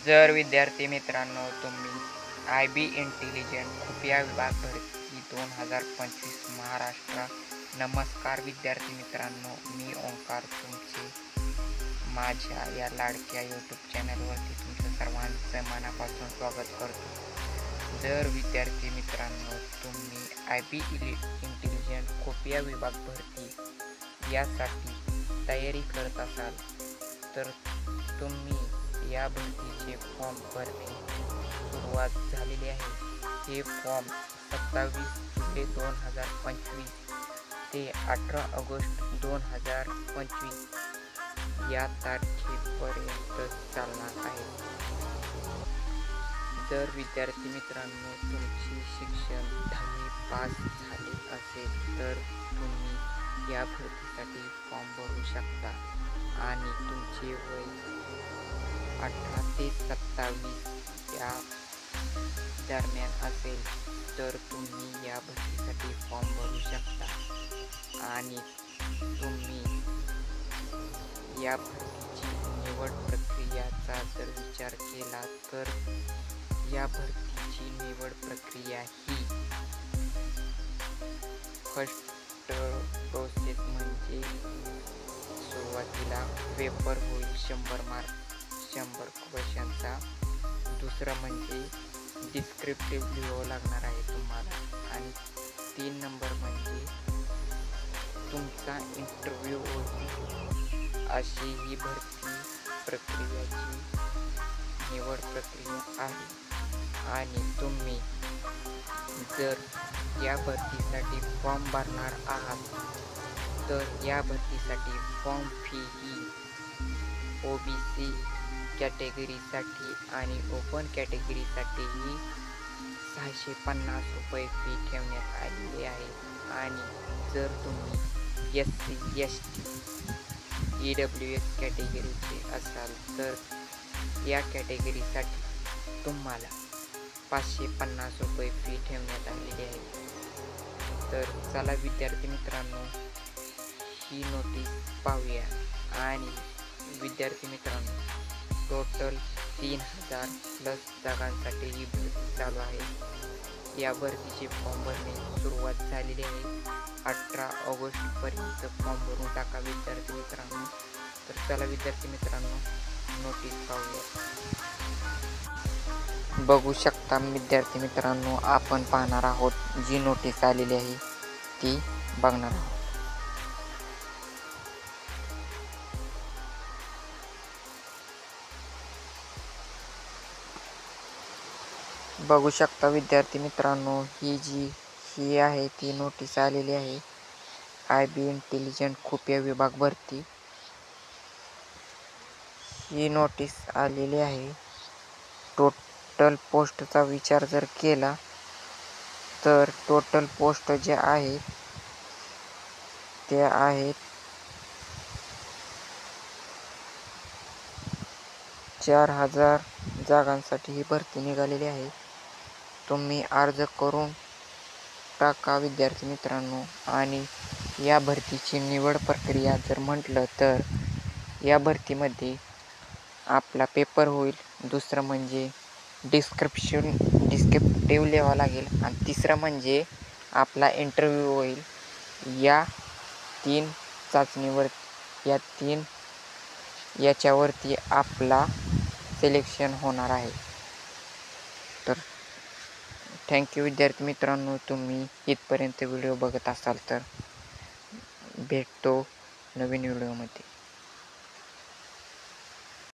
जर विद्यार्थी मित्रांनो तुम्ही IB इंटेलिजंट खुफिया विभाग भरती 2025 महाराष्ट्र. नमस्कार विद्यार्थी मित्रांनो, मी ओंकार तुमचे माझ्या या लाडक्या यूट्यूब चॅनलवरती तुमचं सर्वांचं मनापासून स्वागत करतो. जर विद्यार्थी मित्रांनो तुम्ही IB इंटेलिजंट खुफिया विभाग भरती यासाठी तयारी करत असाल तर तुम्ही या भरतीचे फॉर्म भरणे सुरुवात झालेली आहे. हे फॉर्म 27 जुलै 2025 ते 18 ऑगस्ट 2025 या तारखेपर्यंत चालणार आहे. जर विद्यार्थी मित्रांनो तुमचे शिक्षण 10वी पास झाले असेल तर तुम्ही या भरतीसाठी फॉर्म भरू शकता आणि तुमचे वय 18 ते 27 या दरम्यान असेल तर तुम्ही या भरतीसाठी फॉर्म भरू शकता आणि तुम्ही या भरतीची निवड प्रक्रियाचा जर विचार केला तर या भरतीची निवड प्रक्रिया ही फर्स्ट प्रोसेस म्हणजे सुरुवातीला पेपर होईल 100 मार्क 100 क्वेश्चनचा. दुसरं म्हणजे डिस्क्रिप्टिव्ह लिहावं लागणार आहे तुम्हाला आणि 3 नंबर म्हणजे तुमचा इंटरव्ह्यू होईल. अशी ही भरती प्रक्रियाची निवड प्रक्रिया आहे आणि तुम्ही जर या भरतीसाठी फॉर्म भरणार आहात तर या भरतीसाठी फॉर्म फी ही OBC कॅटेगरीसाठी आणि ओपन कॅटेगरीसाठीही 650 रुपये फी ठेवण्यात आलेली आहे आणि जर तुम्ही SC ST EWS कॅटेगरीचे असाल तर या कॅटेगरीसाठी तुम्हाला 550 रुपये फी ठेवण्यात आलेली आहे. तर चला विद्यार्थी मित्रांनो ही नोटीस पाहूया. आणि विद्यार्थी मित्रांनो टोटल 3000 प्लस जागांसाठी ही भरती चालू आहे. या भरतीचे फॉर्म भरणे सुरुवात झालेली आहे. 18 ऑगस्टपर्यंत फॉर्म भरून टाका विद्यार्थी मित्रांनो. तर चला विद्यार्थी मित्रांनो नोटीस पाहूया. बघू शकता विद्यार्थी मित्रांनो, आपण पाहणार आहोत जी नोटीस आलेली आहे ती बघणार आहोत. बघू शकता विद्यार्थी मित्रांनो, ही आहे ती नोटीस आलेली आहे. IB इंटेलिजंट खुफिया विभाग भरती ही नोटीस आलेली आहे. टोटल पोस्टचा विचार जर केला तर टोटल पोस्ट जे आहेत ते आहेत 4000 जागांसाठी ही भरती निघालेली आहे. तुम्ही अर्ज करून टाका विद्यार्थी मित्रांनो. आणि या भरतीची निवड प्रक्रिया जर म्हटलं तर या भरतीमध्ये आपला पेपर होईल. दुसरं म्हणजे डिस्क्रिप्टिव्ह लिहावं लागेल आणि तिसरं म्हणजे आपला इंटरव्ह्यू होईल. या 3 चाचणीवर याच्यावरती आपला सिलेक्शन होणार आहे. तर थँक्यू विद्यार्थी मित्रांनो, तुम्ही इथपर्यंत व्हिडिओ बघत असाल तर भेटतो नवीन व्हिडिओमध्ये.